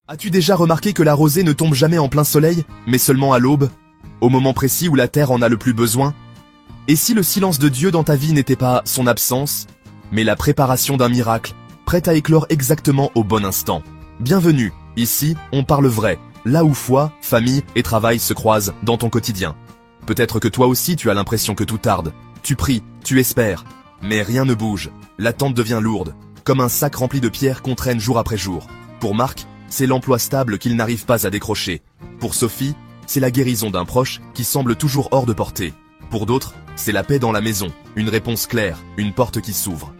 As-tu déjà remarqué que la rosée ne tombe jamais en plein soleil, mais seulement à l'aube, au moment précis où la terre en a le plus besoin? Et si le silence de Dieu dans ta vie n'était pas son absence, mais la préparation d'un miracle, prêt à éclore exactement au bon instant? Bienvenue, ici, on parle vrai, là où foi, famille et travail se croisent dans ton quotidien. Peut-être que toi aussi tu as l'impression que tout tarde, tu pries, tu espères, mais rien ne bouge, l'attente devient lourde, comme un sac rempli de pierres qu'on traîne jour après jour. Pour Marc, c'est l'emploi stable qu'il n'arrive pas à décrocher. Pour Sophie, c'est la guérison d'un proche qui semble toujours hors de portée. Pour d'autres, c'est la paix dans la maison, une réponse claire, une porte qui s'ouvre.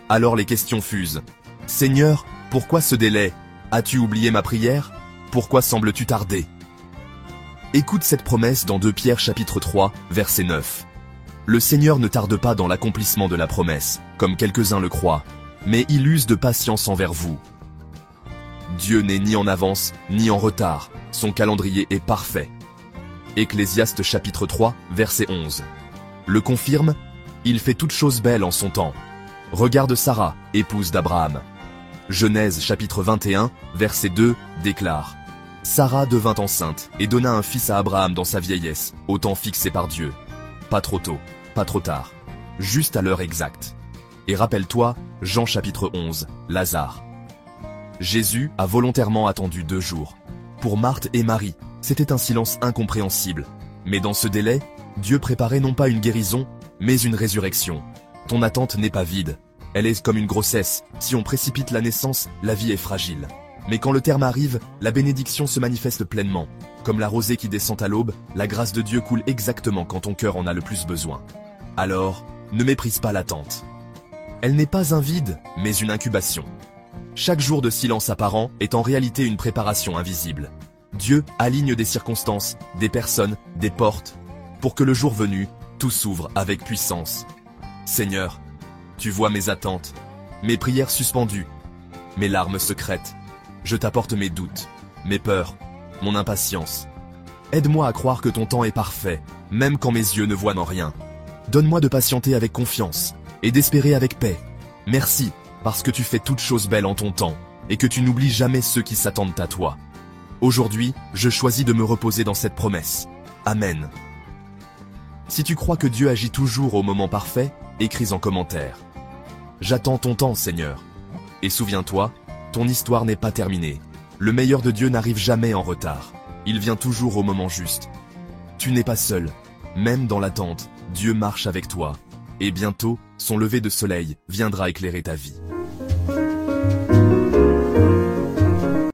Alors les questions fusent. Seigneur, pourquoi ce délai? As-tu oublié ma prière? Pourquoi sembles-tu tarder? Écoute cette promesse dans 2 Pierre chapitre 3, verset 9. Le Seigneur ne tarde pas dans l'accomplissement de la promesse, comme quelques-uns le croient, mais il use de patience envers vous. Dieu n'est ni en avance, ni en retard, son calendrier est parfait. Ecclésiaste chapitre 3, verset 11. Le confirme, il fait toutes choses belles en son temps. Regarde Sarah, épouse d'Abraham. Genèse chapitre 21, verset 2, déclare: Sarah devint enceinte et donna un fils à Abraham dans sa vieillesse, au temps fixé par Dieu. Pas trop tôt, pas trop tard, juste à l'heure exacte. Et rappelle-toi, Jean chapitre 11, Lazare. Jésus a volontairement attendu 2 jours. Pour Marthe et Marie, c'était un silence incompréhensible. Mais dans ce délai, Dieu préparait non pas une guérison, mais une résurrection. Ton attente n'est pas vide. Elle est comme une grossesse. Si on précipite la naissance, la vie est fragile. Mais quand le terme arrive, la bénédiction se manifeste pleinement. Comme la rosée qui descend à l'aube, la grâce de Dieu coule exactement quand ton cœur en a le plus besoin. Alors, ne méprise pas l'attente. Elle n'est pas un vide, mais une incubation. Chaque jour de silence apparent est en réalité une préparation invisible. Dieu aligne des circonstances, des personnes, des portes, pour que le jour venu, tout s'ouvre avec puissance. Seigneur, tu vois mes attentes, mes prières suspendues, mes larmes secrètes. Je t'apporte mes doutes, mes peurs, mon impatience. Aide-moi à croire que ton temps est parfait, même quand mes yeux ne voient en rien. Donne-moi de patienter avec confiance, et d'espérer avec paix. Merci, parce que tu fais toutes choses belles en ton temps, et que tu n'oublies jamais ceux qui s'attendent à toi. Aujourd'hui, je choisis de me reposer dans cette promesse. Amen. Si tu crois que Dieu agit toujours au moment parfait, écris en commentaire. J'attends ton temps, Seigneur. Et souviens-toi, ton histoire n'est pas terminée. Le meilleur de Dieu n'arrive jamais en retard. Il vient toujours au moment juste. Tu n'es pas seul. Même dans l'attente, Dieu marche avec toi. Et bientôt, son lever de soleil viendra éclairer ta vie.